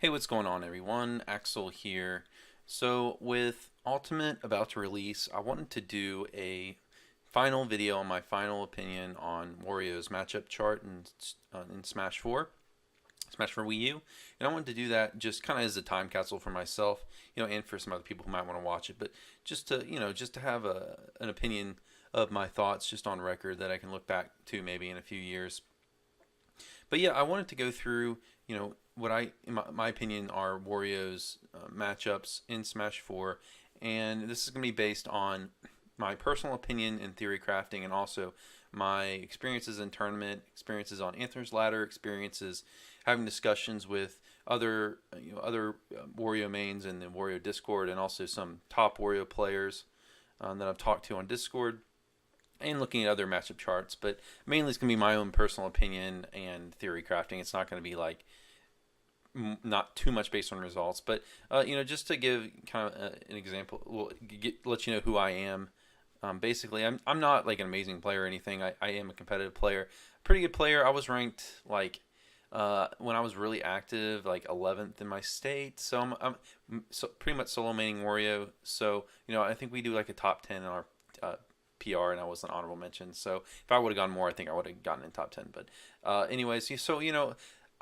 Hey, what's going on, everyone? Axel here. So, with Ultimate about to release, I wanted to do a final video on my final opinion on Wario's matchup chart in Smash 4, Smash for Wii U, and I wanted to do that just kind of as a time capsule for myself, and for some other people who might want to watch it, but just to have an opinion of my thoughts just on record that I can look back to maybe in a few years. But yeah, I wanted to go through, what in my opinion, are Wario's matchups in Smash 4, and this is going to be based on my personal opinion in theory crafting, and also my experiences in tournament, experiences on Anthem's Ladder, experiences having discussions with other Wario mains in the Wario Discord, and also some top Wario players that I've talked to on Discord, and looking at other matchup charts. But mainly it's going to be my own personal opinion and theory crafting. It's not going to be like not too much based on results, but just to give kind of an example, let you know who I am. Basically, I'm not like an amazing player or anything. I am a competitive player, pretty good player. I was ranked like when I was really active, like 11th in my state. So I'm so pretty much solo maining Wario. So I think we do like a top 10 in our PR, and I was an honorable mention. So if I would have gone more, I think I would have gotten in top 10. But anyways, so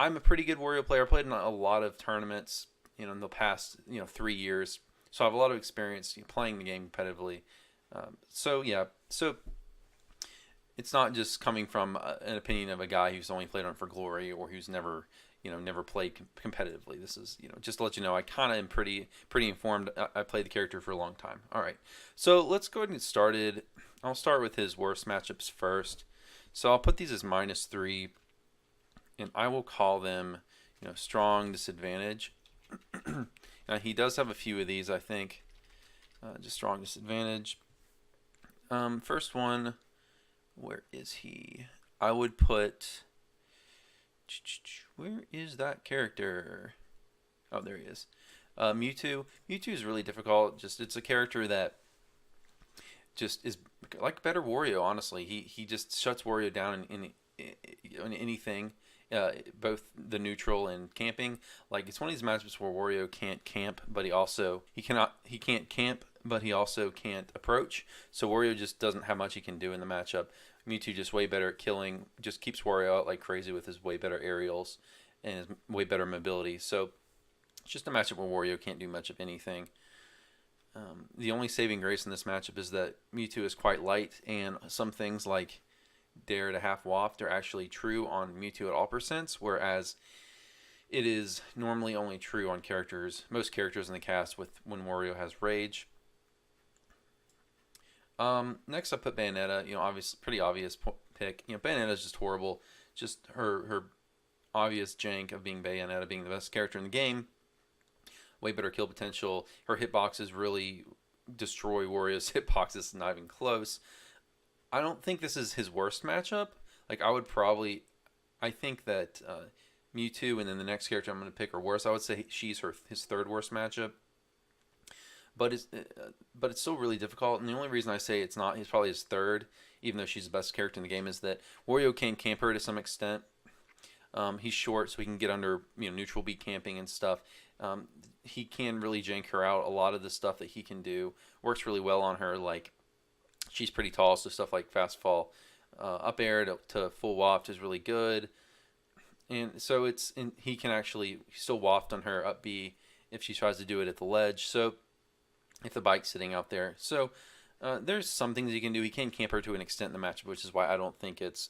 I'm a pretty good Wario player. I played in a lot of tournaments, in the past 3 years. So I have a lot of experience playing the game competitively. So yeah, so it's not just coming from an opinion of a guy who's only played on for glory, or who's never played competitively. This is just to let you know, I kind of am pretty informed. I played the character for a long time. All right, so let's go ahead and get started. I'll start with his worst matchups first. So I'll put these as -3, and I will call them strong disadvantage. Now, he does have a few of these, I think. Just strong disadvantage. First one, where is he? I would put. Where is that character? Oh, there he is. Mewtwo. Mewtwo is really difficult. It's a character that just is like better Wario. Honestly, he just shuts Wario down in anything. Both the neutral and camping. Like, it's one of these matchups where Wario can't camp, but he can't camp, but he also can't approach. So Wario just doesn't have much he can do in the matchup. Mewtwo just way better at killing, just keeps Wario out like crazy with his way better aerials and his way better mobility. So it's just a matchup where Wario can't do much of anything. The only saving grace in this matchup is that Mewtwo is quite light, and some things like dare to half waft are actually true on Mewtwo at all percents, whereas it is normally only true on most characters in the cast when Wario has Rage. Next I put Bayonetta. Pretty obvious pick. Bayonetta is just horrible. Just her obvious jank of being Bayonetta, being the best character in the game. Way better kill potential. Her hitboxes really destroy Wario's hitboxes. Not even close. I don't think this is his worst matchup. Like, I think that Mewtwo and then the next character I'm going to pick are worse. I would say she's his third worst matchup. But it's still really difficult. And the only reason I say he's probably his third, even though she's the best character in the game, is that Wario can camp her to some extent. He's short, so he can get under neutral beat camping and stuff. He can really jank her out. A lot of the stuff that he can do works really well on her. Like, she's pretty tall, so stuff like fast fall, up air to full waft is really good. And so he can actually still waft on her up B if she tries to do it at the ledge. So if the bike's sitting out there. So there's some things he can do. He can camp her to an extent in the matchup, which is why I don't think it's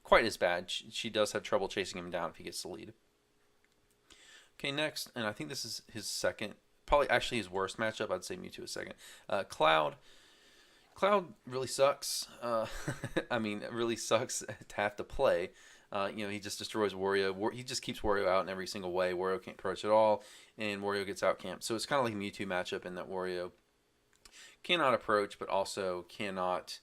quite as bad. She does have trouble chasing him down if he gets the lead. Okay, next, and I think this is his second, probably actually his worst matchup. I'd say Mewtwo is second. Cloud. Cloud really sucks. I mean, it really sucks to have to play. He just destroys Wario. He just keeps Wario out in every single way. Wario can't approach at all, and Wario gets out camped. So it's kind of like a Mewtwo matchup in that Wario cannot approach, but also cannot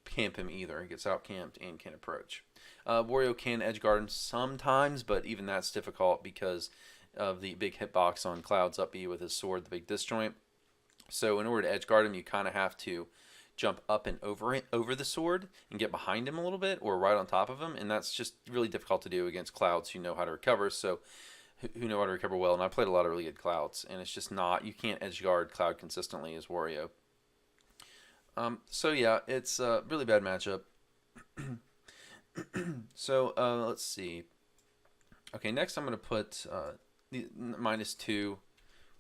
camp him either. He gets out camped and can approach. Wario can edge guard him sometimes, but even that's difficult because of the big hitbox on Cloud's up B with his sword, the big disjoint. So in order to edge guard him, you kind of have to jump up and over the sword and get behind him a little bit, or right on top of him, and that's just really difficult to do against Clouds who know how to recover. So who know how to recover well, and I played a lot of really good Clouds, and it's just not, you can't edge guard Cloud consistently as Wario. So yeah, it's a really bad matchup. So let's see. Okay, next I'm going to put the -2,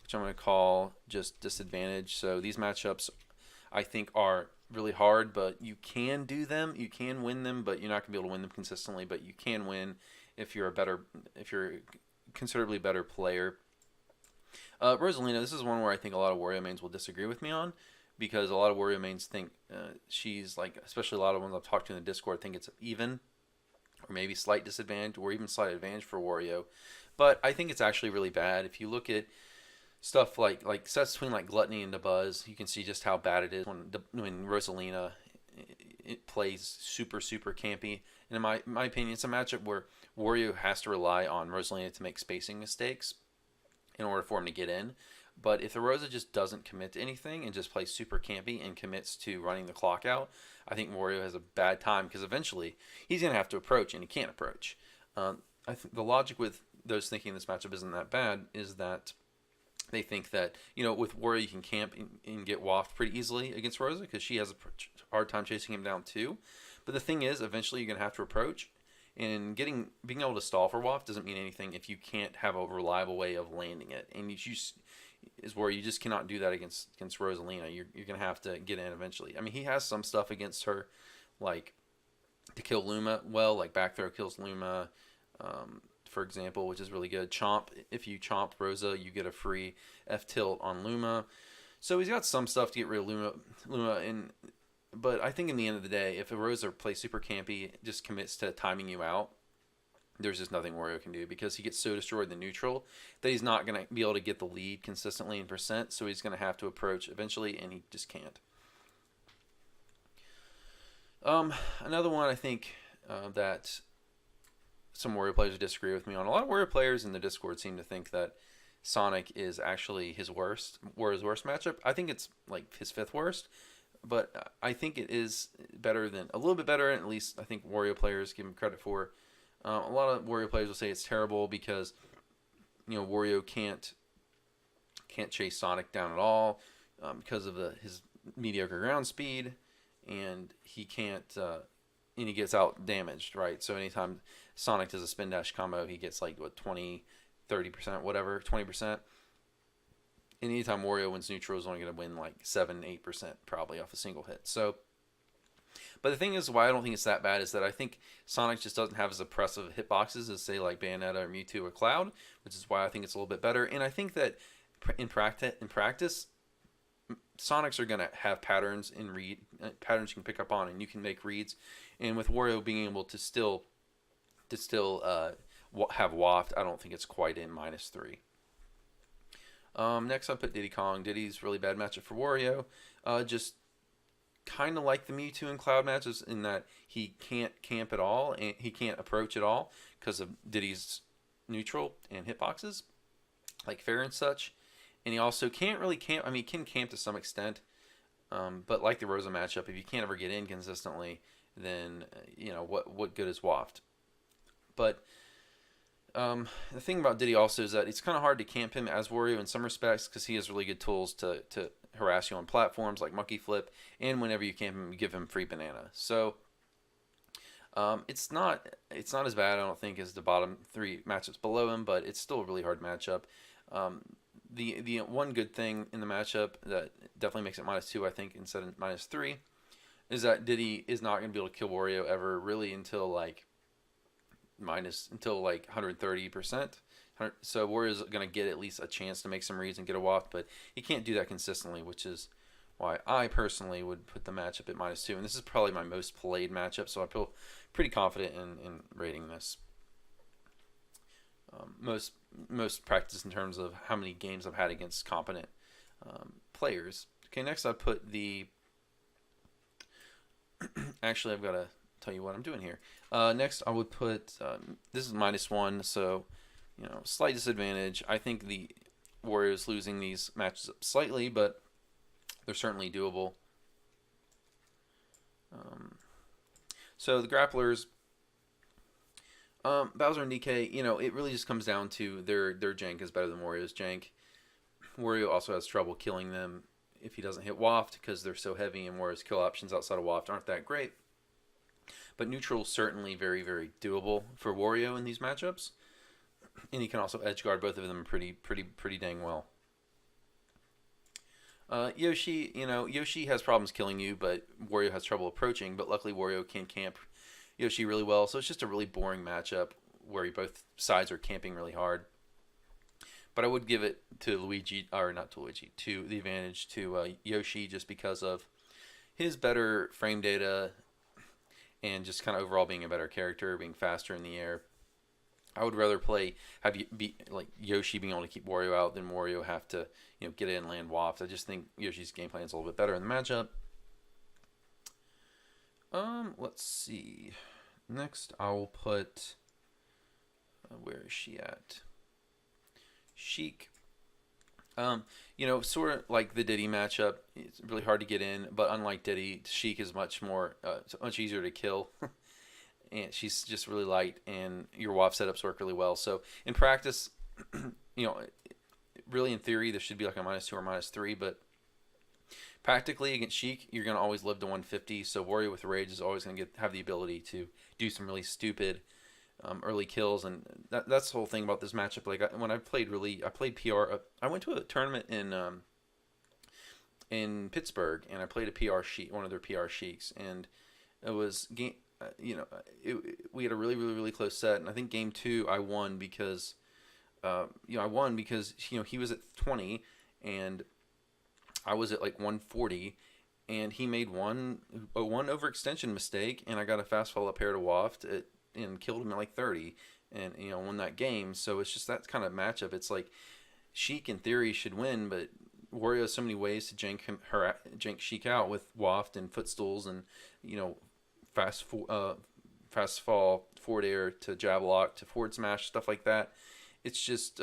which I'm going to call just disadvantage. So these matchups I think are really hard, but you can do them. You can win them, but you're not going to be able to win them consistently. But you can win if you're a considerably better player. Rosalina, this is one where I think a lot of Wario mains will disagree with me on, because a lot of Wario mains think she's like, especially a lot of ones I've talked to in the Discord, think it's even, or maybe slight disadvantage, or even slight advantage for Wario. But I think it's actually really bad. If you look at stuff like sets between like Gluttony and Dabuz, you can see just how bad it is when Rosalina it plays super campy. And in my opinion, it's a matchup where Wario has to rely on Rosalina to make spacing mistakes in order for him to get in. But if the Rosa just doesn't commit to anything and just plays super campy and commits to running the clock out, I think Wario has a bad time, because eventually he's going to have to approach, and he can't approach. I think the logic with those thinking this matchup isn't that bad is that they think that, with Wario you can camp and get waft pretty easily against Rosa, because she has a hard time chasing him down too. But the thing is, eventually you're going to have to approach, and being able to stall for waft doesn't mean anything if you can't have a reliable way of landing it. And is where you just cannot do that against Rosalina. You're going to have to get in eventually. I mean, he has some stuff against her, like to kill Luma well, like back throw kills Luma, for example, which is really good. Chomp, if you chomp Rosa, you get a free F tilt on Luma. So he's got some stuff to get rid of Luma, but I think in the end of the day, if a Rosa plays super campy, just commits to timing you out, there's just nothing Wario can do, because he gets so destroyed in the neutral that he's not going to be able to get the lead consistently in percent, so he's going to have to approach eventually, and he just can't. Another one I think that some Wario players would disagree with me on. A lot of Wario players in the Discord seem to think that Sonic is actually Wario's worst matchup. I think it's like his 5th worst, but I think it is a little bit better, and at least I think Wario players give him credit for. A lot of Wario players will say it's terrible because Wario can't chase Sonic down at all because of his mediocre ground speed, and he can't and he gets out damaged, right? So anytime Sonic does a spin dash combo, he gets like 20, 30%, whatever, 20%. And anytime Wario wins neutral, is only going to win like 7, 8% probably off a single hit. So. But the thing is, why I don't think it's that bad is that I think Sonic just doesn't have as oppressive hitboxes as, say, like Bayonetta or Mewtwo or Cloud, which is why I think it's a little bit better. And I think that in practice, Sonics are going to have patterns patterns you can pick up on, and you can make reads. And with Wario being able to still have waft, I don't think it's quite in -3. Next, I put Diddy Kong. Diddy's really bad matchup for Wario. Just kind of like the Mewtwo and Cloud matches in that he can't camp at all, and he can't approach at all because of Diddy's neutral and hitboxes, like fair and such. And he also can't really camp. I mean, he can camp to some extent, but like the Rosa matchup, if you can't ever get in consistently, then what good is waft? But the thing about Diddy also is that it's kind of hard to camp him as Wario in some respects, because he has really good tools to harass you on platforms like Monkey Flip, and whenever you camp him, you give him free banana. So it's not as bad, I don't think, as the bottom 3 matchups below him, but it's still a really hard matchup. The one good thing in the matchup that definitely makes it -2, I think, instead of -3, is that Diddy is not going to be able to kill Wario ever really until like 130%. So Wario's going to get at least a chance to make some reads and get a waft, but he can't do that consistently, which is why I personally would put the matchup at -2. And this is probably my most played matchup, so I feel pretty confident in rating this. Most practice in terms of how many games I've had against competent players. Okay, next I put the... Actually, I've got to tell you what I'm doing here. Next, I would put... this is -1, so... slight disadvantage. I think the Warriors losing these matches up slightly, but they're certainly doable. So the grapplers, Bowser and DK, it really just comes down to their jank is better than Wario's jank. Wario also has trouble killing them if he doesn't hit Waft because they're so heavy, and Wario's kill options outside of Waft aren't that great. But neutral's certainly very, very doable for Wario in these matchups, and he can also edge guard both of them pretty dang well. Yoshi, Yoshi has problems killing you, but Wario has trouble approaching. But luckily, Wario can camp Yoshi really well, so it's just a really boring matchup where both sides are camping really hard. But I would give it to Luigi, or not to Luigi, to the advantage to Yoshi just because of his better frame data and just kind of overall being a better character, being faster in the air. I would rather have you be like Yoshi being able to keep Wario out than Wario have to get in and land Waft. I just think Yoshi's game plan is a little bit better in the matchup. Let's see. Next, I will put. Where is she at? Sheik. Sort of like the Diddy matchup. It's really hard to get in, but unlike Diddy, Sheik is much easier to kill. And she's just really light, and your Waft setups work really well. So in practice, really in theory, there should be like a -2 or -3, but practically against Sheik, you're going to always live to 150. So Wario with Rage is always going to have the ability to do some really stupid early kills, and that's the whole thing about this matchup. Like when I played PR. I went to a tournament in Pittsburgh, and I played a PR Sheik, one of their PR Sheiks, and it was game. We had a really close set, and I think game 2 I won because, he was at 20 and I was at like 140, and he made one overextension mistake, and I got a fast fall up air to Waft and killed him at like 30, and won that game. So it's just that kind of matchup. It's like Sheik in theory should win, but Wario has so many ways to jank Sheik out with Waft and footstools and fast fall, forward air to jab lock to forward smash, stuff like that. It's just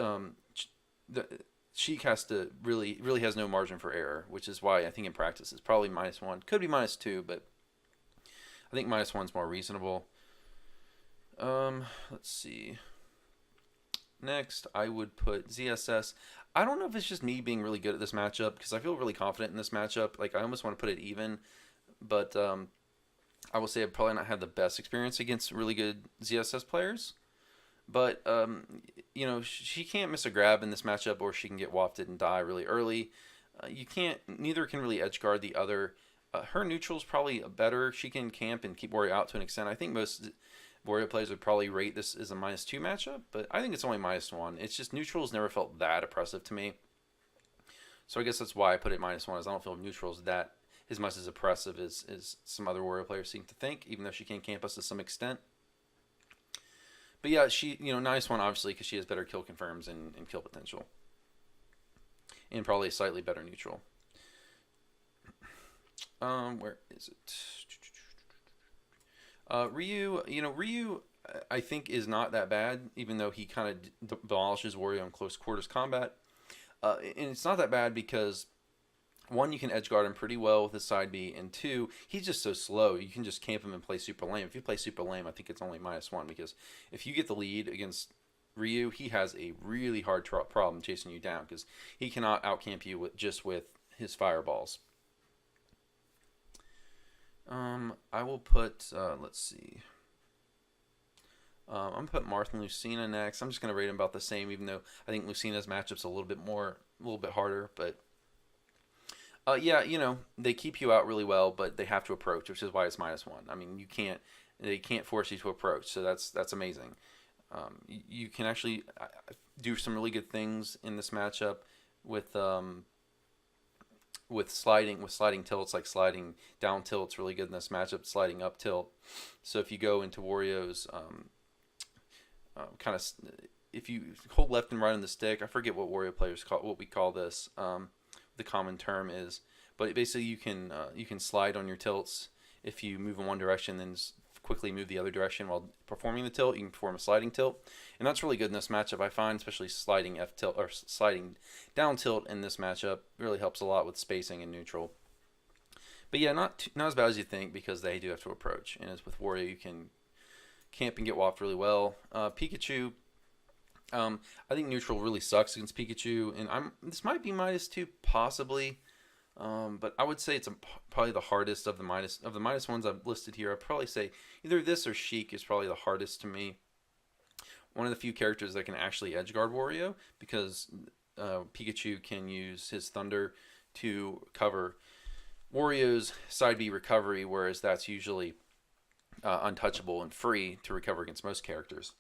Sheik really has no margin for error, which is why I think in practice it's probably -1, could be -2, but I think -1's more reasonable. Let's see. Next, I would put ZSS. I don't know if it's just me being really good at this matchup because I feel really confident in this matchup. Like I almost want to put it even, but I will say I've probably not had the best experience against really good ZSS players. But, she can't miss a grab in this matchup, or she can get wafted and die really early. Neither can really edge guard the other. Her neutral's probably better. She can camp and keep Wario out to an extent. I think most Wario players would probably rate this as a -2 matchup, but I think it's only -1. It's just neutral's never felt that oppressive to me. So I guess that's why I put it -1, is I don't feel neutral's that as much as oppressive as some other Wario players seem to think, even though she can camp us to some extent. But yeah, she, -1 obviously because she has better kill confirms and kill potential. And probably a slightly better neutral. Where is it? Ryu, I think is not that bad, even though he kind of demolishes Wario in close quarters combat. And it's not that bad because, one, you can edge guard him pretty well with his side B, and two, he's just so slow. You can just camp him and play super lame. If you play super lame, I think it's only -1 because if you get the lead against Ryu, he has a really hard problem chasing you down because he cannot outcamp you with his fireballs. I will put, let's see. I'm going to put Marth and Lucina next. I'm just going to rate them about the same, even though I think Lucina's matchup's a little bit harder, but yeah, they keep you out really well, but they have to approach, which is why it's -1. I mean, they can't force you to approach, so that's amazing. You can actually do some really good things in this matchup with sliding tilts, like sliding down tilt's really good in this matchup, sliding up tilt. So if you go into Wario's if you hold left and right on the stick, I forget what Wario players what we call this. The common term is, but basically you can slide on your tilts. If you move in one direction, then quickly move the other direction while performing the tilt. You can perform a sliding tilt, and that's really good in this matchup. I find, especially sliding F tilt or sliding down tilt in this matchup really helps a lot with spacing and neutral. But yeah, not as bad as you think because they do have to approach, and as with Wario, you can camp and get whopped really well. Pikachu, I think neutral really sucks against Pikachu, and this might be -2 possibly, but I would say it's probably the hardest of the minus ones I've listed here. I'd probably say either this or Sheik is probably the hardest to me. One of the few characters that can actually edgeguard Wario, because Pikachu can use his Thunder to cover Wario's side B recovery, whereas that's usually untouchable and free to recover against most characters.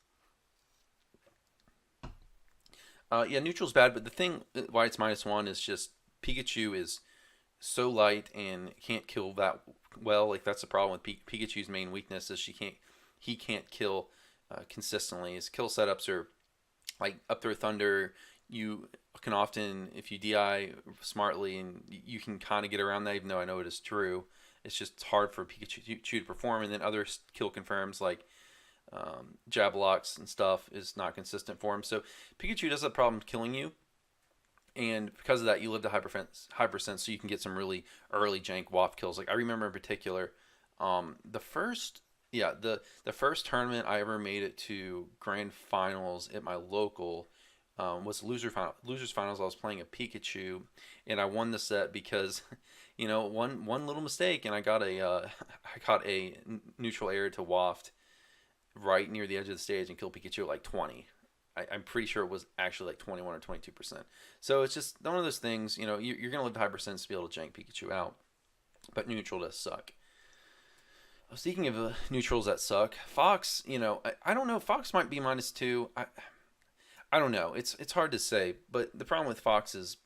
Yeah, neutral's bad, but the thing why it's -1 is just Pikachu is so light and can't kill that well. Like that's the problem with Pikachu's main weakness is he can't kill consistently. His kill setups are like up throw Thunder. You can often, if you DI smartly, and you can kind of get around that, even though I know it is true. It's just hard for Pikachu to perform, and then other kill confirms like jab locks and stuff is not consistent for him. So Pikachu does have a problem killing you, and because of that, you live to high percent, so you can get some really early jank waft kills. Like I remember in particular, the first tournament I ever made it to grand finals at my local was losers finals. I was playing a Pikachu, and I won the set because one little mistake, and I got a neutral air to waft right near the edge of the stage and kill Pikachu at like 20. I'm pretty sure it was actually like 21 or 22%. So it's just one of those things, you're going to live to high percent to be able to jank Pikachu out. But neutral does suck. Speaking of neutrals that suck, Fox, I don't know. Fox might be -2. I don't know. It's hard to say. But the problem with Fox is,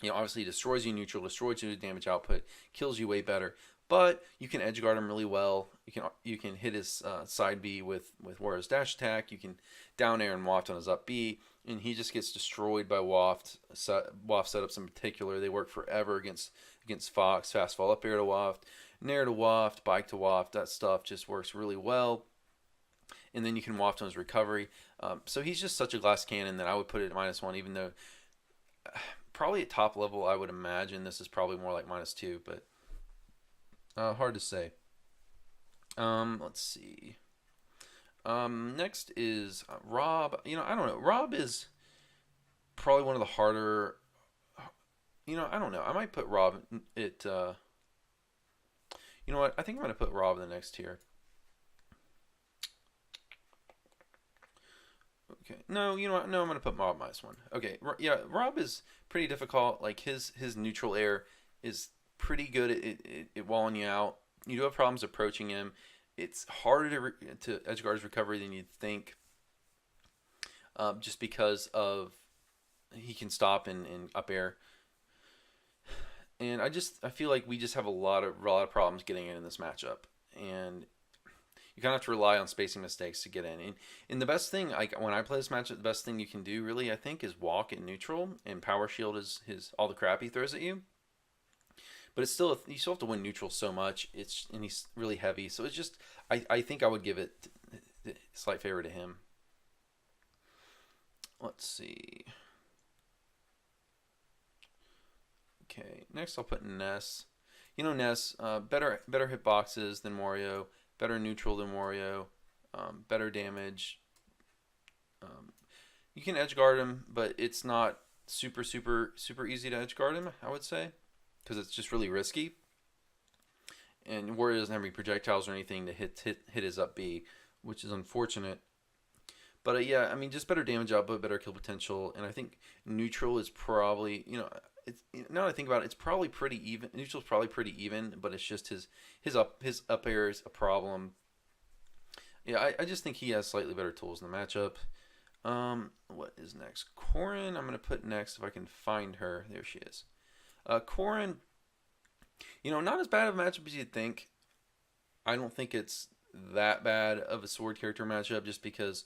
obviously he destroys you neutral, destroys you to damage output, kills you way better. But you can edge guard him really well. You can hit his side B with Wario's dash attack. You can down air and waft on his up B, and he just gets destroyed by waft setups in particular. They work forever against Fox. Fast fall up air to waft, nair to waft, bike to waft. That stuff just works really well. And then you can waft on his recovery. So he's just such a glass cannon that I would put it at -1, even though probably at top level I would imagine this is probably more like -2, but. Hard to say. Let's see. Next is Rob. I don't know. Rob is probably one of the harder. I don't know. I might put Rob at. You know what? I think I'm gonna put Rob in the next tier. Okay. No, you know what? No, I'm gonna put Rob -1. Okay. Yeah, Rob is pretty difficult. Like his neutral air is pretty good at walling you out. You do have problems approaching him. It's harder to edgeguard his recovery than you'd think, just because of he can stop and up air. And I feel like we just have a lot of problems getting in this matchup, and you kind of have to rely on spacing mistakes to get in. And the best thing, like when I play this matchup, the best thing you can do really, I think, is walk in neutral, and power shield is all the crap he throws at you. But it's still, you still have to win neutral so much. And he's really heavy, so it's just I think I would give it a slight favor to him. Let's see. Okay, next I'll put Ness. Ness, better hitboxes than Wario, better neutral than Wario, better damage. You can edge guard him, but it's not super easy to edge guard him, I would say, because it's just really risky. And Wario doesn't have any projectiles or anything to hit his up B, which is unfortunate. But yeah, I mean, just better damage output, better kill potential, and I think neutral is probably, it's, now that I think about it, it's probably pretty even. Neutral's probably pretty even, but it's just his up air is a problem. Yeah, I just think he has slightly better tools in the matchup. What is next? Corrin, I'm gonna put next if I can find her. There she is. Corrin, not as bad of a matchup as you'd think. I don't think it's that bad of a sword character matchup, just because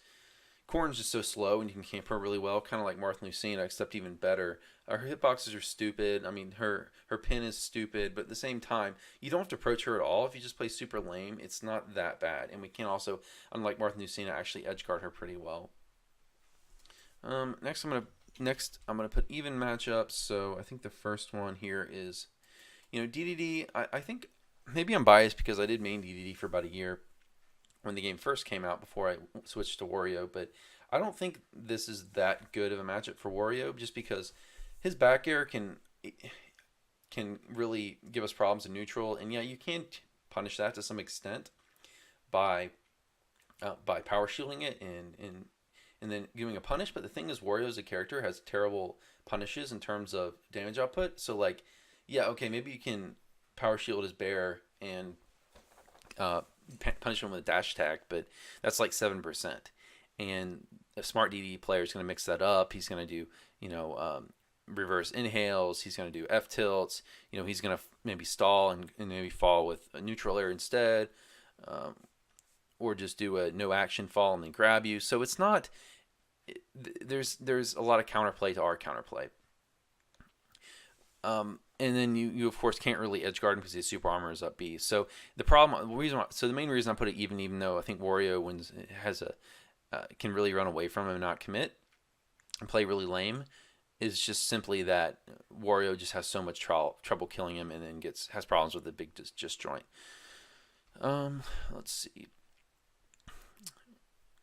Corrin's just so slow and you can camp her really well, kind of like Marth Lucina, except even better. Her hitboxes are stupid. I mean, her pin is stupid, but at the same time, you don't have to approach her at all. If you just play super lame, it's not that bad. And we can also, unlike Marth Lucina, actually edge guard her pretty well. Next I'm gonna put even matchups. So I think the first one here is, DDD. I think maybe I'm biased because I did main DDD for about a year, when the game first came out before I switched to Wario. But I don't think this is that good of a matchup for Wario, just because his back air can really give us problems in neutral, and yeah, you can punish that to some extent by power shielding it and then giving a punish. But the thing is, Wario as a character has terrible punishes in terms of damage output. So like, yeah, okay, maybe you can power shield his bear and uh, punish him with a dash attack, but that's like 7%. And a smart DD player is going to mix that up. He's going to do, reverse inhales. He's going to do F tilts. He's going to maybe stall and maybe fall with a neutral air instead, or just do a no action fall and then grab you. So it's not. There's a lot of counterplay to our counterplay. And then you of course can't really edge guard him because his super armor is up B. So the main reason I put it even though I think Wario can really run away from him and not commit and play really lame, is just simply that Wario just has so much trouble killing him, and then has problems with the big disjoint. Let's see.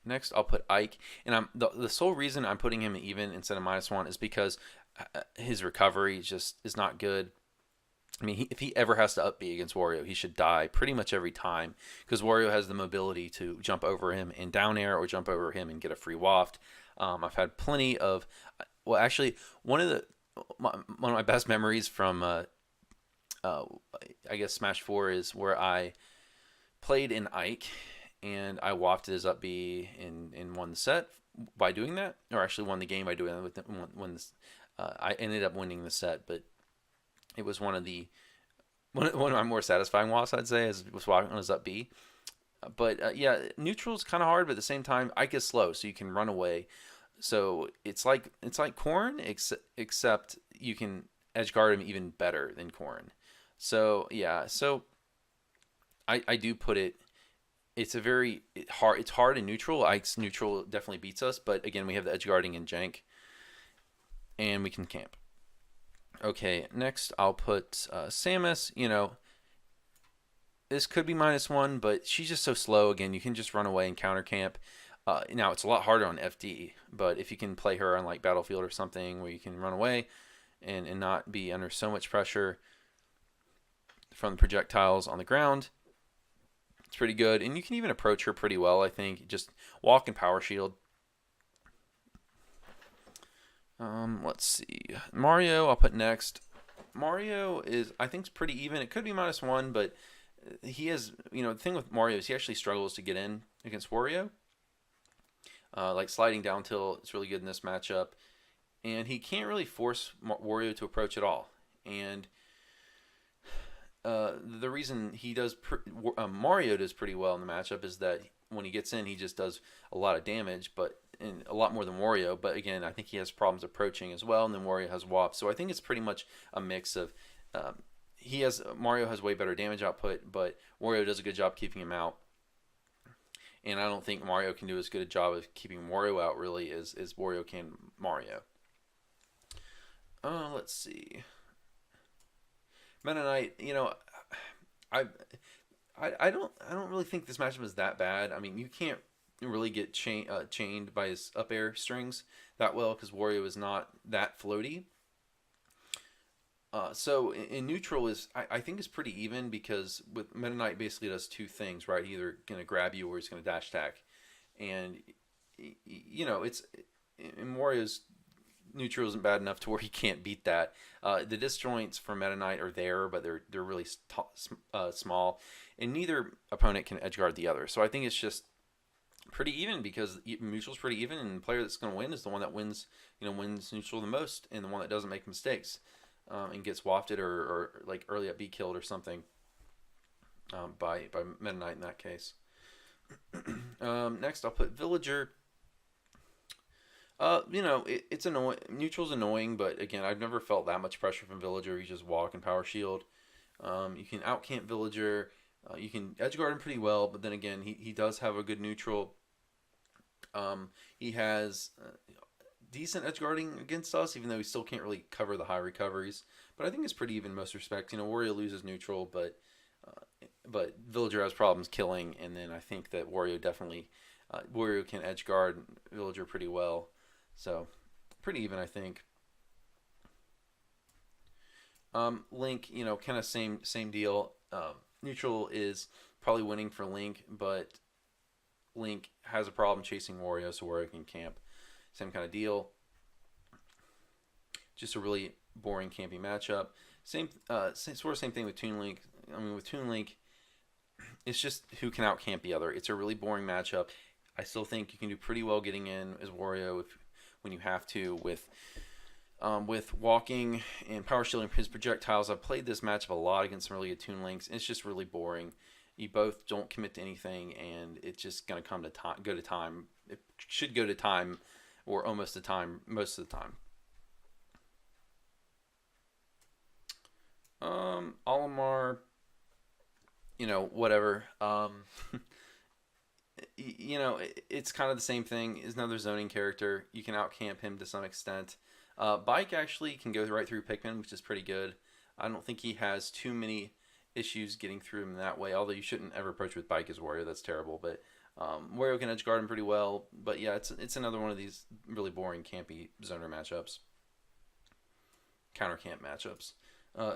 Next, I'll put Ike, and the sole reason I'm putting him even instead of -1 is because his recovery just is not good. I mean, if he ever has to up B against Wario, he should die pretty much every time, because Wario has the mobility to jump over him and down air, or jump over him and get a free waft. I've had plenty of, well, actually, one of my best memories from, I guess Smash 4 is where I played in Ike, and I wafted his up B and won the set by doing that, or actually won the game by doing that. I ended up winning the set, but it was one of my more satisfying wafts, I'd say, as was walking on his up B. But yeah, neutral's kind of hard, but at the same time, Ike is slow, so you can run away. So it's like Corrin, except you can edge guard him even better than Corrin. So yeah, so I do put it. It's hard in neutral. Ike's neutral definitely beats us, but again, we have the edge guarding and jank, and we can camp. Okay, next I'll put Samus. This could be -1, but she's just so slow. Again, you can just run away and counter camp. Now it's a lot harder on FD, but if you can play her on like Battlefield or something where you can run away and not be under so much pressure from the projectiles on the ground, it's pretty good. And you can even approach her pretty well, I think. Just walk and power shield. Let's see. Mario, I'll put next. Mario I think, is pretty even. It could be -1, but he has, the thing with Mario is he actually struggles to get in against Wario. Like sliding down tilt, it's really good in this matchup. And he can't really force Wario to approach at all. And the reason Mario does pretty well in the matchup is that when he gets in, he just does a lot of damage, and a lot more than Wario. But again, I think he has problems approaching as well, and then Wario has WAP. So I think it's pretty much a mix of Mario has way better damage output, but Wario does a good job keeping him out. And I don't think Mario can do as good a job of keeping Wario out really as Wario can Mario. Let's see. Meta Knight, I don't really think this matchup is that bad. I mean, you can't really get chained by his up air strings that well because Wario is not that floaty. So in neutral I think is pretty even, because with Meta Knight basically does two things, right? Either going to grab you or he's going to dash attack, and it's in Wario's neutral isn't bad enough to where he can't beat that. The disjoints for Meta Knight are there, but they're really small, and neither opponent can edgeguard the other. So I think it's just pretty even, because neutral's pretty even, and the player that's going to win is the one that wins neutral the most, and the one that doesn't make mistakes and gets wafted or like early up B killed or something by Meta Knight in that case. Next, I'll put Villager. It's annoying. Neutral's annoying, but again, I've never felt that much pressure from Villager. You just walk and power shield. You can outcamp Villager. You can edgeguard him pretty well, but then again, he does have a good neutral. He has decent edgeguarding against us, even though he still can't really cover the high recoveries. But I think it's pretty even in most respects. Wario loses neutral, but But Villager has problems killing, and then I think that Wario definitely Wario can edge guard Villager pretty well. So pretty even, I think. Link, kind of same deal. Neutral is probably winning for Link, but Link has a problem chasing Wario, so Wario can camp. Same kind of deal. Just a really boring campy matchup. Sort of same thing with Toon Link. I mean, with Toon Link, it's just who can out camp the other. It's a really boring matchup. I still think you can do pretty well getting in as Wario when you have to with walking and power shielding his projectiles. I've played this matchup a lot against some really good Toon Links. It's just really boring. You both don't commit to anything, and it's just gonna go to time. It should go to time, or almost to time most of the time. Olimar, whatever. It's kind of the same thing. Is another zoning character. You can outcamp him to some extent. Bike actually can go right through Pikmin, which is pretty good. I don't think he has too many issues getting through him that way. Although you shouldn't ever approach with Bike as Wario. That's terrible. But Wario can edge guard him pretty well. But yeah, it's another one of these really boring campy zoner matchups. Counter camp matchups.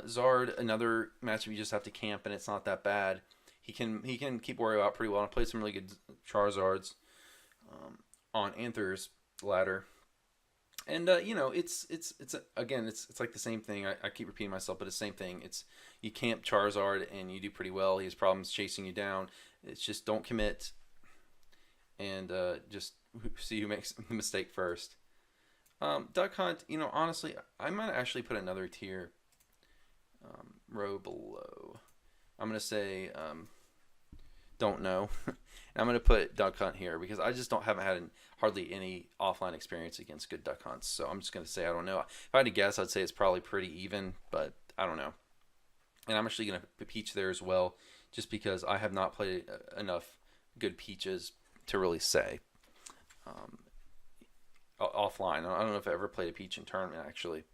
Zard, another matchup you just have to camp, and it's not that bad. He can keep Wario out pretty well. I played some really good Charizards on Anther's ladder, and again it's like the same thing. I keep repeating myself, but it's the same thing. It's you camp Charizard and you do pretty well. He has problems chasing you down. It's just don't commit, and just see who makes the mistake first. Duck Hunt, honestly, I might actually put another tier row below. I'm gonna say don't know. And I'm gonna put Duck Hunt here because I just haven't had hardly any offline experience against good Duck Hunts. So I'm just gonna say I don't know. If I had to guess, I'd say it's probably pretty even, but I don't know. And I'm actually gonna put Peach there as well, just because I have not played enough good Peaches to really say. Offline, I don't know if I ever played a Peach in tournament actually.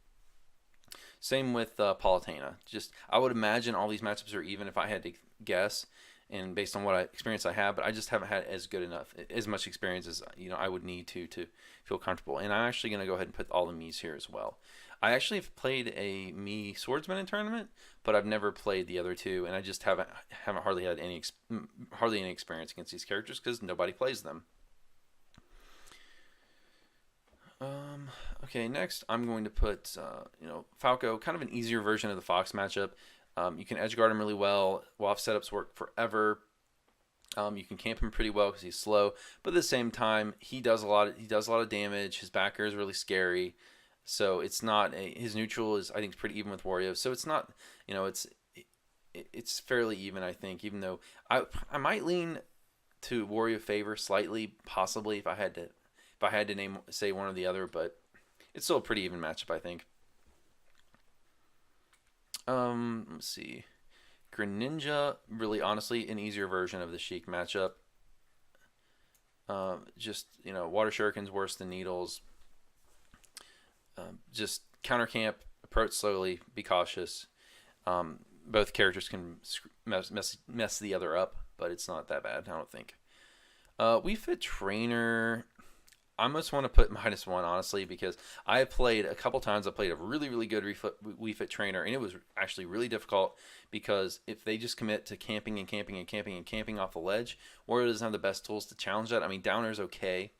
Same with Palutena. Just I would imagine all these matchups are even if I had to guess, and based on what experience I have, but I just haven't had as much experience as I would need to feel comfortable. And I'm actually going to go ahead and put all the Miis here as well. I actually have played a Mii Swordsman in tournament, but I've never played the other two, and I just haven't hardly had hardly any experience against these characters because nobody plays them. Okay, next I'm going to put, Falco, kind of an easier version of the Fox matchup. You can edge guard him really well. Waff setups work forever. You can camp him pretty well because he's slow, but at the same time, he does a lot of damage. His backer is really scary, so it's not his neutral is I think pretty even with Wario. So it's not, it's fairly even I think. Even though I might lean to Wario favor slightly, possibly if I had to say one or the other, but it's still a pretty even matchup, I think. Let's see. Greninja, really honestly, an easier version of the Sheik matchup. Water Shuriken's worse than Needles. Just counter camp, approach slowly, be cautious. Both characters can mess the other up, but it's not that bad, I don't think. Wii Fit Trainer, I almost want to put -1, honestly, because I played a couple times. I played a really, really good Wii Fit Trainer, and it was actually really difficult because if they just commit to camping and camping and camping and camping off the ledge, Wario doesn't have the best tools to challenge that. I mean, Downer's okay,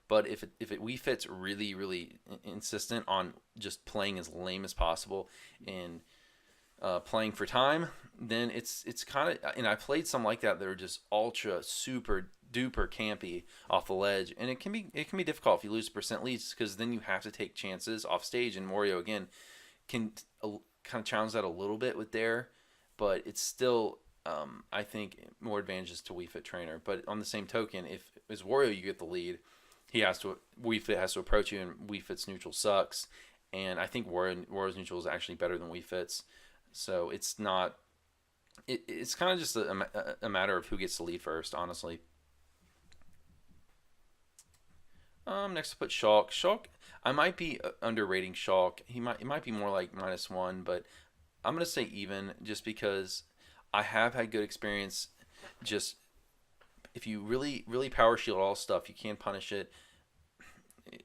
but if it Wii Fit's really, really insistent on just playing as lame as possible and playing for time, then it's kind of, and I played some like that are just ultra super duper campy off the ledge, and it can be difficult if you lose percent leads because then you have to take chances off stage, and Wario again can kind of challenge that a little bit with Dare, but it's still I think more advantages to Wii Fit Trainer. But on the same token, if as Wario you get the lead, Wii Fit has to approach you, and Wii Fit's neutral sucks, and I think Wario's neutral is actually better than Wii Fit's, so it's not. It's kind of just a matter of who gets the lead first, honestly. Next I put Shulk. Shulk, I might be underrating Shulk. It might be more like -1, but I'm gonna say even just because I have had good experience. Just if you really power shield all stuff, you can punish it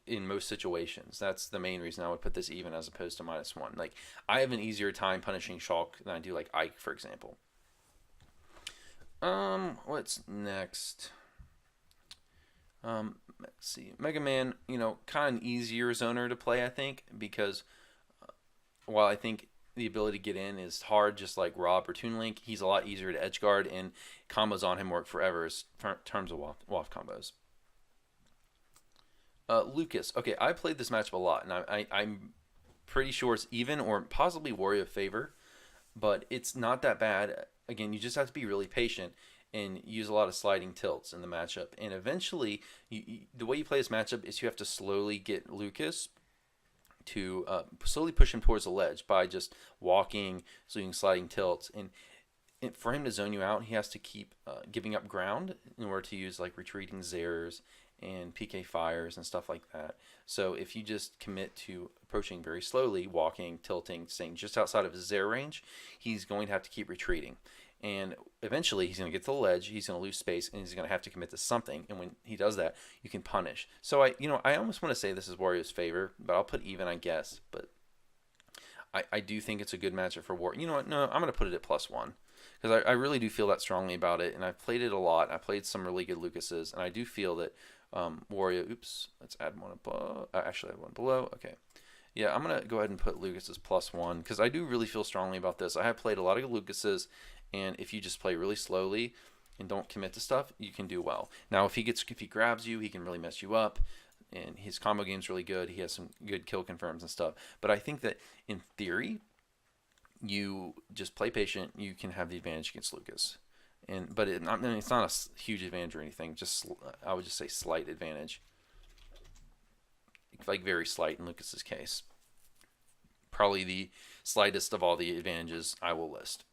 in most situations. That's the main reason I would put this even as opposed to -1. Like I have an easier time punishing Shulk than I do like Ike, for example. What's next? Let's see. Mega Man, kind of an easier zoner to play, I think, because while I think the ability to get in is hard, just like Rob or Toon Link, he's a lot easier to edge guard, and combos on him work forever in terms of waft combos. Lucas. Okay, I played this matchup a lot, and I'm pretty sure it's even or possibly Wario favor, but it's not that bad. Again, you just have to be really patient and use a lot of sliding tilts in the matchup. And eventually, the way you play this matchup is you have to slowly get Lucas to slowly push him towards the ledge by just walking, so you can sliding tilts. And for him to zone you out, he has to keep giving up ground in order to use like retreating Zers and PK fires and stuff like that. So if you just commit to approaching very slowly, walking, tilting, staying just outside of his Zer range, he's going to have to keep retreating. And eventually he's going to get to the ledge, he's going to lose space, and he's going to have to commit to something. And when he does that, you can punish. So I almost want to say this is Wario's favor, but I'll put even, I guess. But I do think it's a good matchup for Wario. You know what? No, I'm going to put it at +1. Because I really do feel that strongly about it, and I've played it a lot. I played some really good Lucases, and I do feel that Wario, oops, let's add one above, actually add one below, okay. Yeah, I'm going to go ahead and put Lucas as +1, because I do really feel strongly about this. I have played a lot of Lucases, and if you just play really slowly and don't commit to stuff, you can do well. Now, if he grabs you, he can really mess you up, and his combo game's really good. He has some good kill confirms and stuff. But I think that, in theory, you just play patient, you can have the advantage against Lucas. But it's not a huge advantage or anything. Just I would just say slight advantage, like very slight in Lucas's case. Probably the slightest of all the advantages I will list.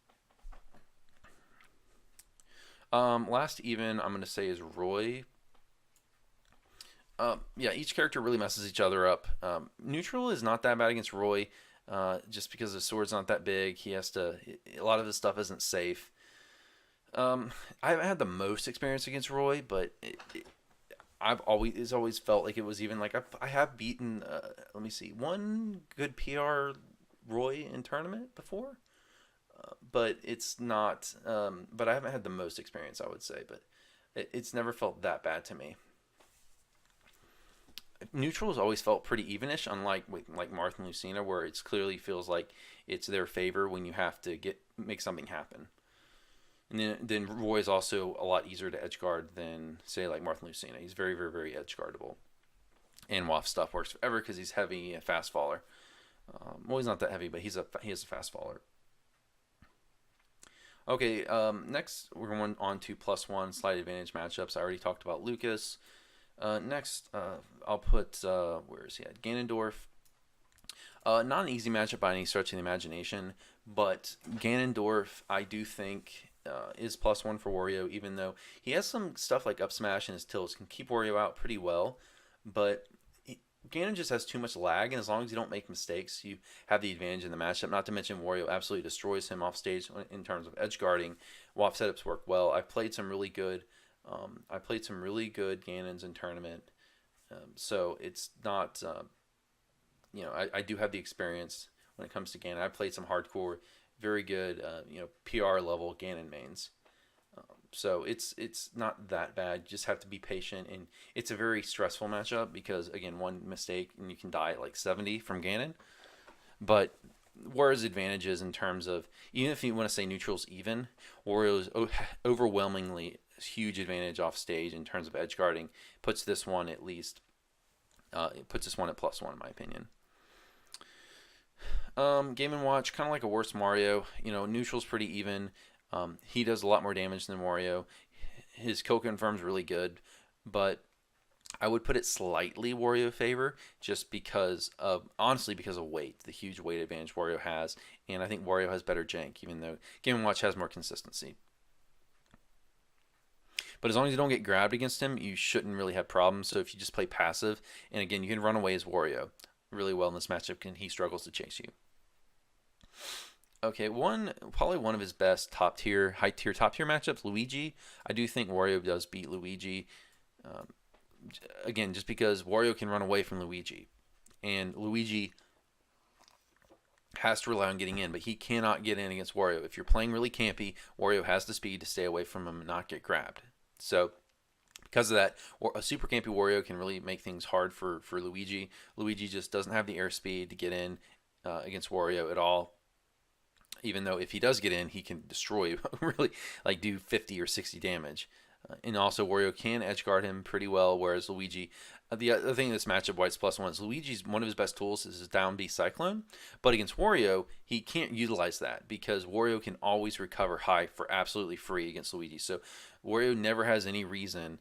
Last even I'm going to say is Roy. Yeah, each character really messes each other up. Neutral is not that bad against Roy, just because his sword's not that big. He has to. A lot of his stuff isn't safe. I haven't had the most experience against Roy, but I've always felt like it was even. Like I have beaten. Let me see, one good PR Roy in tournament before, but it's not. But I haven't had the most experience, I would say. But it's never felt that bad to me. Neutral has always felt pretty evenish, unlike with like Marth and Lucina, where it clearly feels like it's their favor when you have to make something happen. And then Roy is also a lot easier to edge guard than, say, like Marth and Lucina. He's very, very, very edge guardable. And Waff stuff works forever because he's heavy, a fast faller. Well, he's not that heavy, but he is a fast faller. Okay, next we're going on to +1 slight advantage matchups. I already talked about Lucas. Next, I'll put, where is he at? Ganondorf. Not an easy matchup by any stretch of the imagination, but Ganondorf, I do think, is +1 for Wario, even though he has some stuff like up smash and his tilts can keep Wario out pretty well, but Ganon just has too much lag, and as long as you don't make mistakes, you have the advantage in the matchup. Not to mention Wario absolutely destroys him off stage in terms of edge guarding. WAP setups work well. I've played some really good Ganons in tournament, so it's not, I do have the experience when it comes to Ganon. I played some hardcore, very good, PR level Ganon mains. So it's not that bad. You just have to be patient, and it's a very stressful matchup because, again, one mistake and you can die at like 70 from Ganon. But Wario's advantages in terms of, even if you want to say neutral's even, Wario's overwhelmingly huge advantage off stage in terms of edge guarding puts this one at least, it puts this one at +1 in my opinion. Game & Watch, kind of like a worse Mario. Neutral's pretty even. He does a lot more damage than Wario. His kill confirm's really good, but I would put it slightly Wario favor just because of, honestly, because of weight, the huge weight advantage Wario has, and I think Wario has better jank, even though Game & Watch has more consistency. But as long as you don't get grabbed against him, you shouldn't really have problems. So if you just play passive, and again, you can run away as Wario really well in this matchup, and he struggles to chase you. Okay, probably one of his best high tier, top tier matchups, Luigi. I do think Wario does beat Luigi. Um, Again, just because Wario can run away from Luigi, and Luigi has to rely on getting in, but he cannot get in against Wario. If you're playing really campy, Wario has the speed to stay away from him and not get grabbed. So because of that, a super campy Wario can really make things hard for Luigi. Luigi just doesn't have the airspeed to get in against Wario at all. Even though if he does get in, he can destroy, really, like do 50 or 60 damage. And also Wario can edge guard him pretty well, whereas Luigi, the other thing in this matchup, White's +1, is Luigi's one of his best tools is his down B Cyclone, but against Wario, he can't utilize that because Wario can always recover high for absolutely free against Luigi. So Wario never has any reason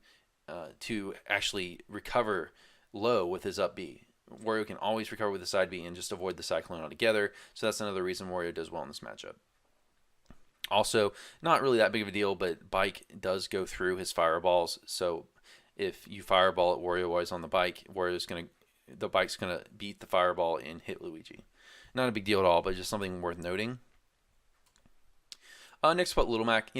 to actually recover low with his up B. Wario can always recover with the side B and just avoid the Cyclone altogether. So that's another reason Wario does well in this matchup. Also, not really that big of a deal, but Bike does go through his fireballs. So if you fireball at Wario while he's on the bike, the bike's gonna beat the fireball and hit Luigi. Not a big deal at all, but just something worth noting. Next up, Little Mac.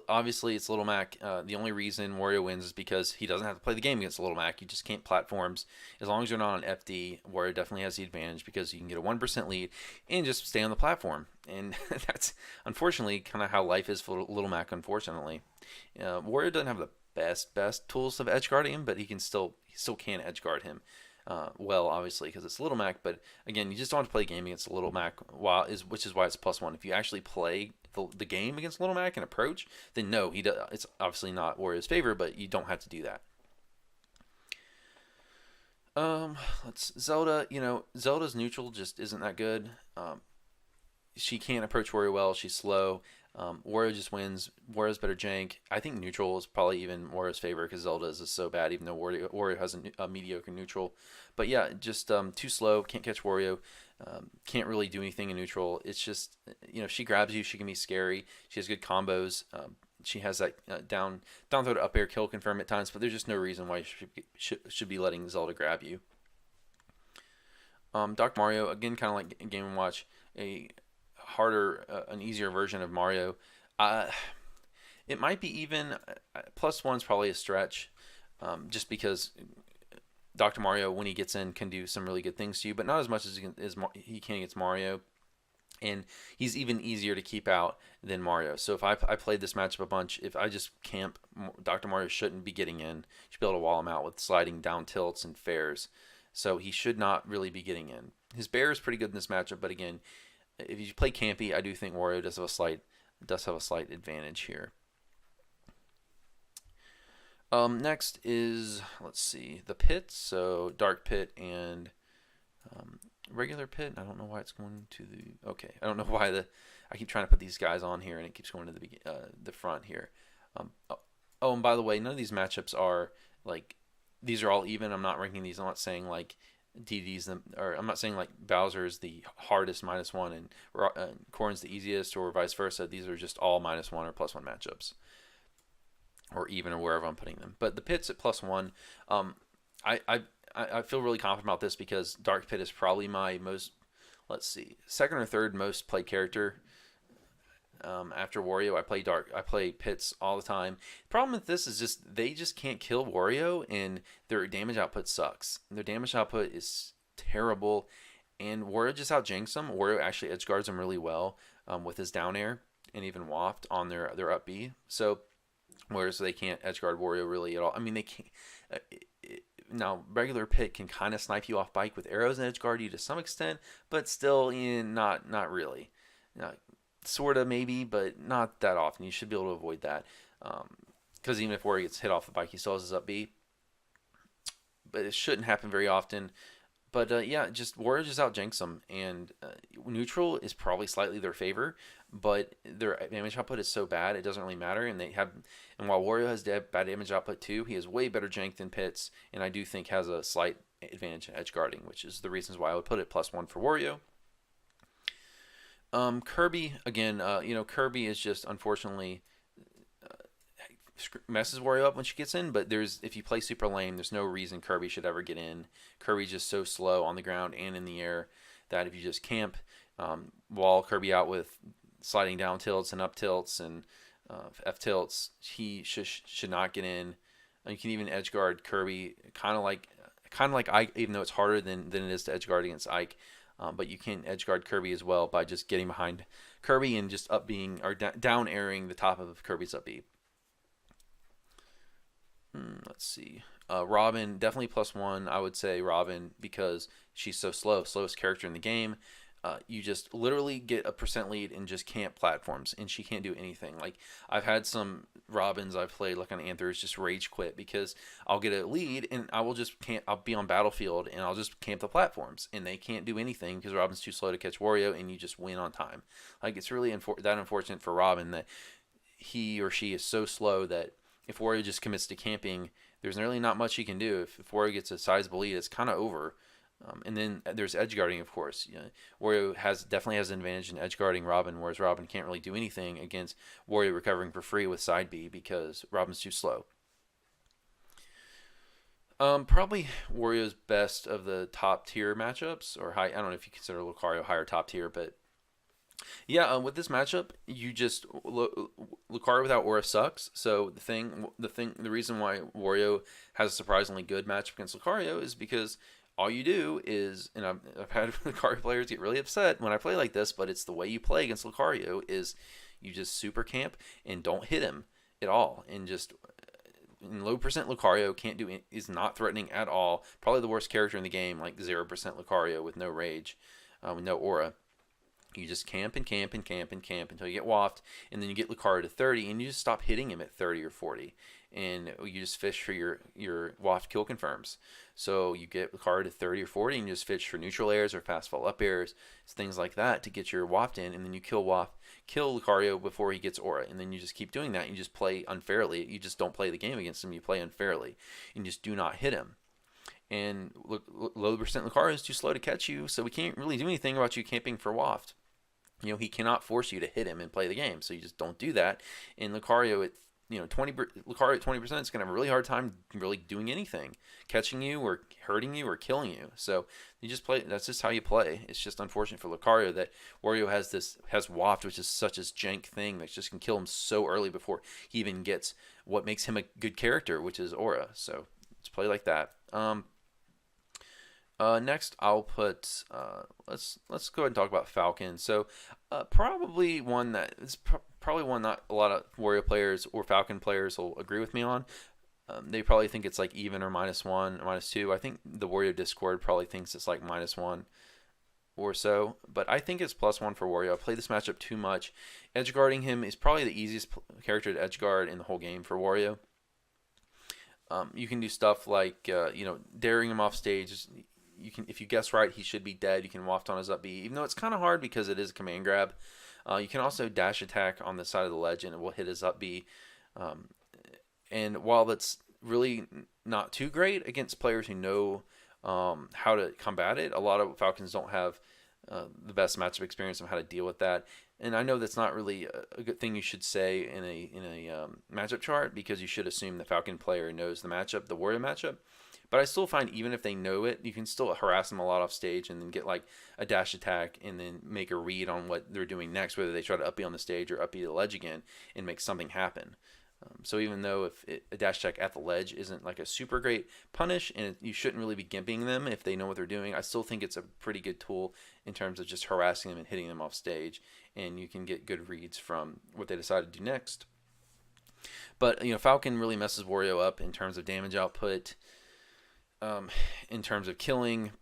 Obviously it's Little Mac. The only reason Wario wins is because he doesn't have to play the game against Little Mac. You just can't platforms. As long as you're not on FD, Wario definitely has the advantage because you can get a 1% lead and just stay on the platform. And that's unfortunately kind of how life is for Little Mac. Unfortunately, Wario doesn't have the best tools of edge guarding him, but he still can edge guard him. Well, obviously, because it's Little Mac, but again, you just don't want to play a game against Little Mac, which is why it's +1. If you actually play the game against Little Mac and approach, then no, it's obviously not Wario's favor, but you don't have to do that. Zelda. Zelda's neutral just isn't that good. She can't approach Wario well. She's slow. Wario just wins. Wario's better jank. I think neutral is probably even Wario's favor because Zelda's is so bad, even though Wario has a mediocre neutral. But yeah, just too slow. Can't catch Wario. Can't really do anything in neutral. It's just, she grabs you. She can be scary. She has good combos. She has that down throw to up air kill confirm at times, but there's just no reason why you should be letting Zelda grab you. Dr. Mario, again, kind of like Game & Watch, an easier version of Mario. It might be even +1's probably a stretch, just because Dr. Mario, when he gets in, can do some really good things to you, but not as much as he can against Mario. And he's even easier to keep out than Mario. So if I played this matchup a bunch, if I just camp, Dr. Mario shouldn't be getting in. You should be able to wall him out with sliding down tilts and fairs. So he should not really be getting in. His bear is pretty good in this matchup, but again, if you play campy, I do think Wario does have a slight advantage here. Next is, let's see, the pits. So Dark Pit and regular pit. I don't know why it's going to the. Okay, I don't know why I keep trying to put these guys on here and it keeps going to the front here. Oh, and by the way, none of these matchups are like, these are all even. I'm not ranking these. I'm not saying like or I'm not saying like Bowser is the hardest -1 and Corrin's the easiest or vice versa. These are just all -1 or +1 matchups, or even, or wherever I'm putting them. But the pits at +1, I feel really confident about this because Dark Pit is probably my most, second or third most played character. After Wario, I play Pits all the time. The problem with this is they just can't kill Wario, and their damage output sucks. Their damage output is terrible, and Wario just outjanks them. Wario actually edge guards them really well with his down air and even waft on their up B. So whereas they can't edge guard Wario really at all. I mean, they can't. Now, regular Pit can kind of snipe you off bike with arrows and edge guard you to some extent, but still, not really. Sort of, maybe, but not that often. You should be able to avoid that. Because even if Wario gets hit off the bike, he still has his up B. But it shouldn't happen very often. But yeah, Wario just outjanks them. And neutral is probably slightly their favor, but their damage output is so bad, it doesn't really matter. And while Wario has bad damage output too, he has way better jank than Pits, and I do think has a slight advantage in edge guarding, which is the reasons why I would put it +1 for Wario. Kirby, again, Kirby is just, unfortunately, messes Wario up when she gets in, but if you play super lame, there's no reason Kirby should ever get in. Kirby's just so slow on the ground and in the air that if you just camp, wall Kirby out with sliding down tilts and up tilts and F tilts. He should not get in. You can even edge guard Kirby, kind of like Ike, even though it's harder than it is to edge guard against Ike. But you can edge guard Kirby as well by just getting behind Kirby and just up being or down airing the top of Kirby's up B. Let's see. Robin, definitely +1. I would say Robin because she's so slow, slowest character in the game. You just literally get a percent lead and just can't platforms, and she can't do anything. Like I've had some Robins I've played like on Anthers just rage quit because I'll get a lead and I will just can't. I'll be on battlefield and I'll just camp the platforms, and they can't do anything because Robin's too slow to catch Wario, and you just win on time. Like it's really that unfortunate for Robin that he or she is so slow that if Wario just commits to camping, there's really not much he can do. If Wario gets a sizable lead, it's kind of over. And then there's edge guarding, of course. You know, Wario definitely has an advantage in edge guarding Robin, whereas Robin can't really do anything against Wario recovering for free with side B because Robin's too slow. Probably Wario's best of the top tier matchups, or high. I don't know if you consider Lucario higher top tier, but yeah, with this matchup, you just Lucario without Aura sucks. So the reason why Wario has a surprisingly good matchup against Lucario is because all you do is, and I've had Lucario players get really upset when I play like this, but it's the way you play against Lucario is you just super camp and don't hit him at all, and just in low percent Lucario is not threatening at all. Probably the worst character in the game, like 0% Lucario with no rage, with no aura. You just camp and camp and camp and camp until you get waft, and then you get Lucario to 30, and you just stop hitting him at 30 or 40, and you just fish for your waft kill confirms. So you get Lucario to 30 or 40, and you just fish for neutral airs or fast fall up airs, things like that to get your waft in, and then you kill Lucario before he gets aura, and then you just keep doing that. You just play unfairly. You just don't play the game against him. You play unfairly, and just do not hit him. And low percent Lucario is too slow to catch you, so we can't really do anything about you camping for waft. You know, he cannot force you to hit him and play the game, so you just don't do that. And Lucario at Lucario at 20% is going to have a really hard time really doing anything, catching you or hurting you or killing you. So you just play. That's just how you play. It's just unfortunate for Lucario that Wario has waft, which is such a jank thing that just can kill him so early before he even gets what makes him a good character, which is aura. So let's play like that. Next, I'll put. Let's go ahead and talk about Falcon. So, probably one that is probably one not a lot of Wario players or Falcon players will agree with me on. They probably think it's like even or -1 or -2. I think the Wario Discord probably thinks it's like -1 or so, but I think it's +1 for Wario. I play this matchup too much. Edge guarding him is probably the easiest character to edge guard in the whole game for Wario. You can do stuff like daring him off stage. You can, if you guess right, he should be dead. You can waft on his up B, even though it's kind of hard because it is a command grab. You can also dash attack on the side of the ledge, and it will hit his up B. And while that's really not too great against players who know how to combat it, a lot of Falcons don't have the best matchup experience of how to deal with that. And I know that's not really a good thing you should say in a matchup chart, because you should assume the Falcon player knows the matchup, the Wario matchup. But I still find even if they know it, you can still harass them a lot off stage and then get like a dash attack and then make a read on what they're doing next, whether they try to up B on the stage or up B the ledge again and make something happen. So even though a dash attack at the ledge isn't like a super great punish, and you shouldn't really be gimping them if they know what they're doing, I still think it's a pretty good tool in terms of just harassing them and hitting them off stage, and you can get good reads from what they decide to do next. But Falcon really messes Wario up in terms of damage output. In terms of killing,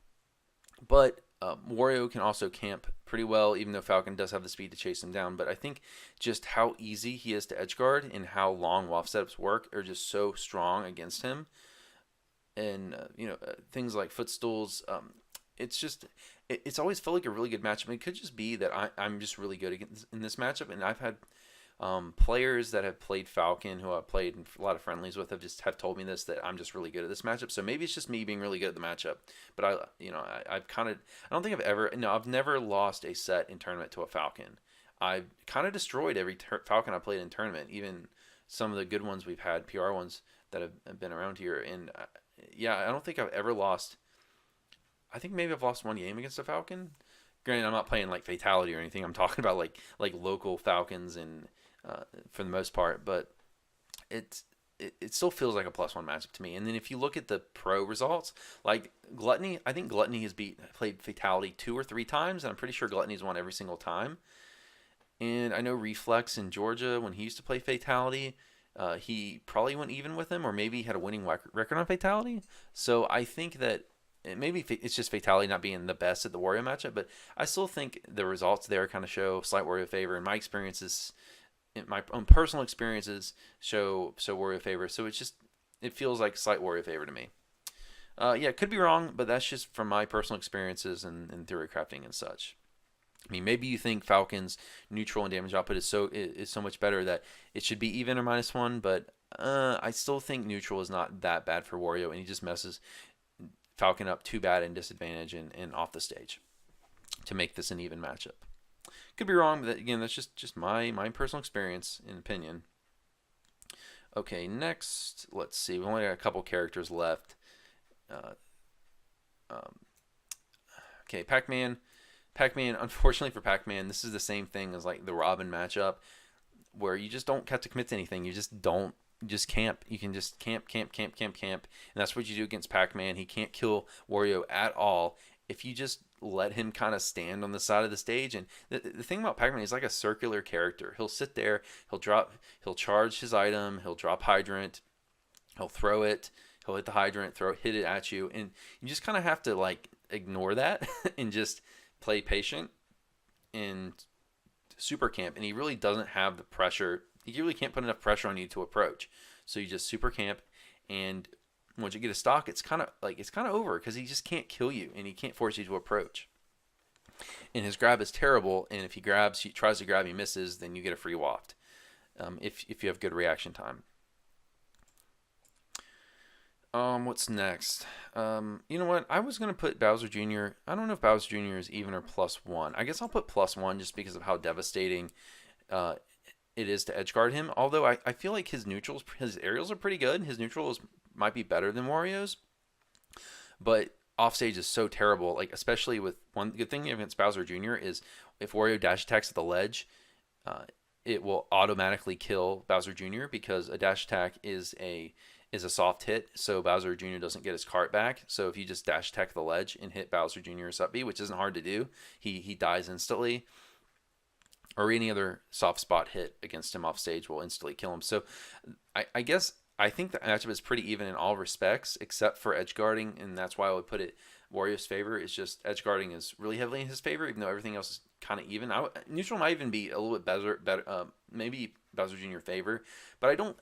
but Wario can also camp pretty well, even though Falcon does have the speed to chase him down. But I think just how easy he is to edge guard and how long waft setups work are just so strong against him. And things like footstools, it's always felt like a really good matchup. It could just be that I'm just really good in this matchup, and I've had players that have played Falcon, who I've played a lot of friendlies with, have told me this, that I'm just really good at this matchup. So maybe it's just me being really good at the matchup. But I've never lost a set in tournament to a Falcon. I've kind of destroyed every Falcon I played in tournament, even some of the good ones we've had, PR ones that have been around here. And I don't think I've ever lost. I think maybe I've lost one game against a Falcon, Granted, I'm not playing like Fatality or anything. I'm talking about like local Falcons and for the most part, but it's it still feels like a +1 matchup to me. And then if you look at the pro results, like Gluttony, I think Gluttony has played Fatality 2 or 3 times, and I'm pretty sure Gluttony's won every single time. And I know Reflex in Georgia, when he used to play Fatality, he probably went even with him, or maybe he had a winning record on Fatality. So I think that maybe it's just Fatality not being the best at the Wario matchup, but I still think the results there kind of show slight Wario favor. And my experiences, my own personal experiences, show Wario favor. So it feels like slight Wario favor to me. Yeah, it could be wrong, but that's just from my personal experiences and theory crafting and such. I mean, maybe you think Falcon's neutral and damage output is so much better that it should be even or -1, but I still think neutral is not that bad for Wario, and he just messes Falcon up too bad in disadvantage and off the stage to make this an even matchup. Could be wrong, but again, that's just my personal experience and opinion. Okay, next, let's see. We only got a couple characters left. Okay, Pac-Man. Pac-Man, unfortunately for Pac-Man, this is the same thing as like the Robin matchup, where you just don't have to commit to anything. You just camp. You can just camp, and that's what you do against Pac-Man. He can't kill Wario at all if you just let him kind of stand on the side of the stage. And the thing about Pac-Man, he's like a circular character. He'll sit there, he'll charge his item, he'll drop Hydrant, he'll throw it, he'll hit the Hydrant, hit it at you, and you just kind of have to like ignore that and just play patient and super camp. And he really doesn't have the pressure. He really can't put enough pressure on you to approach. So you just super camp, and once you get a stock, it's kind of over because he just can't kill you and he can't force you to approach. And his grab is terrible. And if he tries to grab, he misses, then you get a free waft. If you have good reaction time. What's next? You know what? I was gonna put Bowser Jr. I don't know if Bowser Jr. is even or +1. I guess I'll put +1 just because of how devastating it is to edgeguard him. Although I feel like his aerials are pretty good. His neutrals might be better than Wario's, but offstage is so terrible. Like especially with one good thing against Bowser Jr. is if Wario dash attacks at the ledge, it will automatically kill Bowser Jr. because a dash attack is a soft hit, so Bowser Jr. doesn't get his cart back. So if you just dash attack the ledge and hit Bowser Jr.'s up B, which isn't hard to do, he dies instantly. Or any other soft spot hit against him off stage will instantly kill him. So I guess I think the matchup is pretty even in all respects, except for edge guarding, and that's why I would put it Wario's favor. It's just edge guarding is really heavily in his favor, even though everything else is kind of even. Neutral might even be a little bit better, maybe Bowser Jr. favor, but I don't.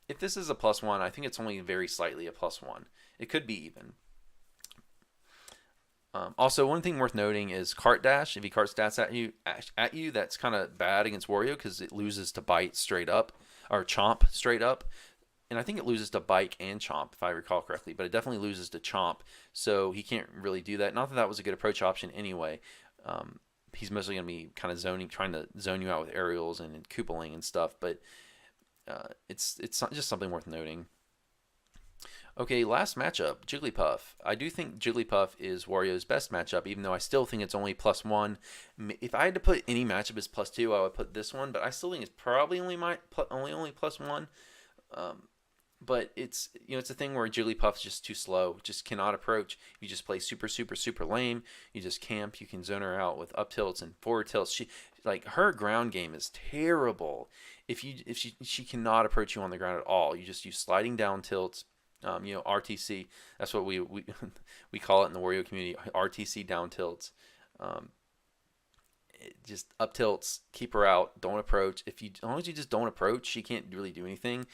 If this is a +1, I think it's only very slightly a +1. It could be even. Also, one thing worth noting is cart dash. If he cart stats at you, that's kind of bad against Wario because it loses to bite straight up or chomp straight up, and I think it loses to bite and chomp if I recall correctly. But it definitely loses to chomp, so he can't really do that. Not that that was a good approach option anyway. He's mostly going to be kind of trying to zone you out with aerials and coupoling and stuff. But it's just something worth noting. Okay, last matchup, Jigglypuff. I do think Jigglypuff is Wario's best matchup, even though I still think it's only +1. If I had to put any matchup as +2, I would put this one, but I still think it's probably only +1. But it's it's a thing where Jigglypuff's just too slow, just cannot approach. You just play super lame. You just camp. You can zone her out with up tilts and forward tilts. Her ground game is terrible. If she cannot approach you on the ground at all. You just use sliding down tilts. RTC. That's what we we call it in the Wario community. RTC down tilts. Just up tilts. Keep her out. Don't approach. As long as you just don't approach, she can't really do anything.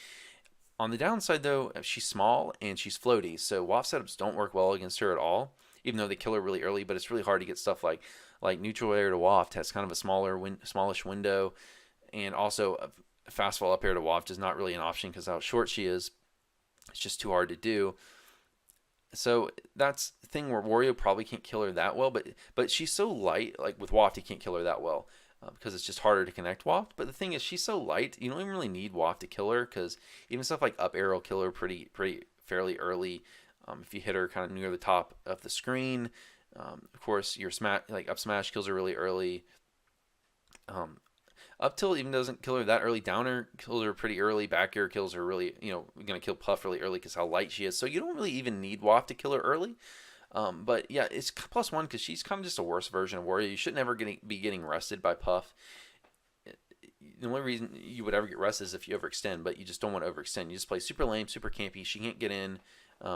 On the downside, though, she's small and she's floaty, so waft setups don't work well against her at all. Even though they kill her really early, but it's really hard to get stuff like neutral air to waft has kind of a smallish window, and also a fast fall up air to waft is not really an option because how short she is. It's just too hard to do. So that's the thing where Wario probably can't kill her that well, but she's so light, like with waft, he can't kill her that well because it's just harder to connect waft. But the thing is, she's so light, you don't even really need waft to kill her because even stuff like up air will kill her fairly early if you hit her kind of near the top of the screen. Of course, your smash like up smash kills her really early. Um, Up tilt even doesn't kill her that early. Downer kills her pretty early. Back air kills her really, gonna kill Puff really early because how light she is. So you don't really even need Waft to kill her early. But yeah, it's +1 because she's kind of just a worse version of Wario. You should never be getting rusted by Puff. The only reason you would ever get rusted is if you overextend, but you just don't want to overextend. You just play super lame, super campy. She can't get in.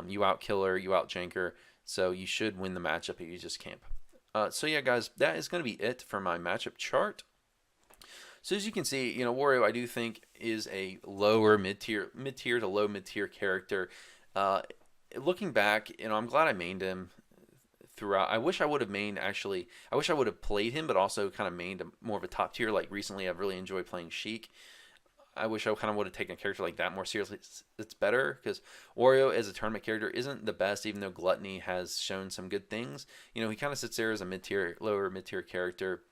You out kill her, you out jank her. So you should win the matchup if you just camp. So yeah, guys, that is going to be it for my matchup chart. So as you can see, Wario I do think is a lower mid tier to low mid-tier character. Uh, Looking back, I'm glad I mained him throughout. I wish I would have mained actually. I wish I would have played him, but also kind of mained more of a top tier. Like recently, I've really enjoyed playing Sheik. I wish I kind of would have taken a character like that more seriously. It's better because Wario as a tournament character isn't the best, even though Gluttony has shown some good things. He kind of sits there as a mid-tier, lower mid-tier character.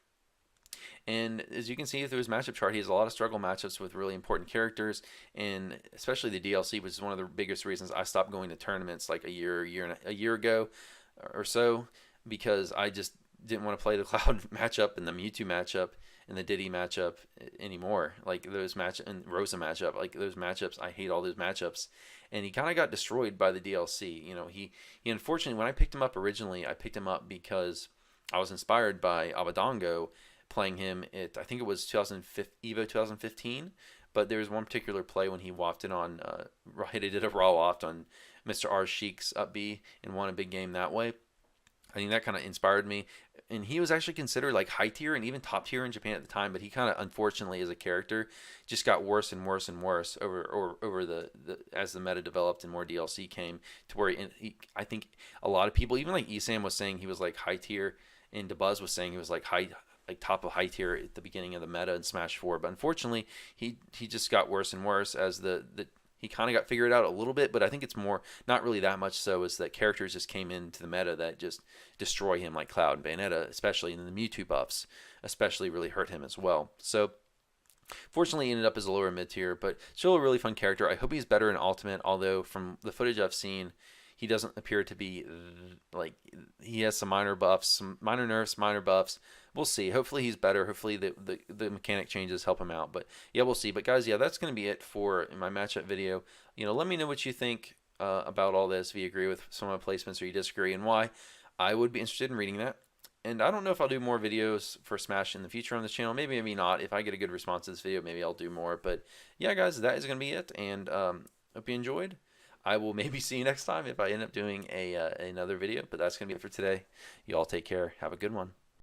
And as you can see through his matchup chart, he has a lot of struggle matchups with really important characters, and especially the DLC, which is one of the biggest reasons I stopped going to tournaments like a year ago or so, because I just didn't want to play the Cloud matchup and the Mewtwo matchup and the Diddy matchup anymore. Like those and Rosa matchup, like those matchups, I hate all those matchups. And he kind of got destroyed by the DLC. He unfortunately, when I picked him up originally, I picked him up because I was inspired by Abadongo playing him at, I think it was Evo 2015, but there was one particular play when he wafted on, he did a raw waft on Mr. R Sheik's up B and won a big game that way. I think that kind of inspired me. And he was actually considered like high tier and even top tier in Japan at the time, but he kind of unfortunately as a character just got worse and worse and worse over the as the meta developed and more DLC came to where I think a lot of people, even like Esam was saying he was like high tier, and DeBuzz was saying he was like top of high tier at the beginning of the meta in Smash 4. But unfortunately, he just got worse and worse as he kind of got figured out a little bit, but I think it's more, not really that much so, as that characters just came into the meta that just destroy him, like Cloud and Bayonetta, especially, and the Mewtwo buffs especially really hurt him as well. So fortunately, he ended up as a lower mid tier, but still a really fun character. I hope he's better in Ultimate, although from the footage I've seen, he doesn't appear to be like, he has some minor buffs, some minor nerfs, minor buffs. We'll see. Hopefully he's better. Hopefully the mechanic changes help him out. But yeah, we'll see. But guys, yeah, that's going to be it for my matchup video. Let me know what you think about all this. If you agree with some of my placements or you disagree, and why. I would be interested in reading that. And I don't know if I'll do more videos for Smash in the future on this channel. Maybe, maybe not. If I get a good response to this video, maybe I'll do more. But yeah, guys, that is going to be it. And hope you enjoyed. I will maybe see you next time if I end up doing another video. But that's going to be it for today. You all take care. Have a good one.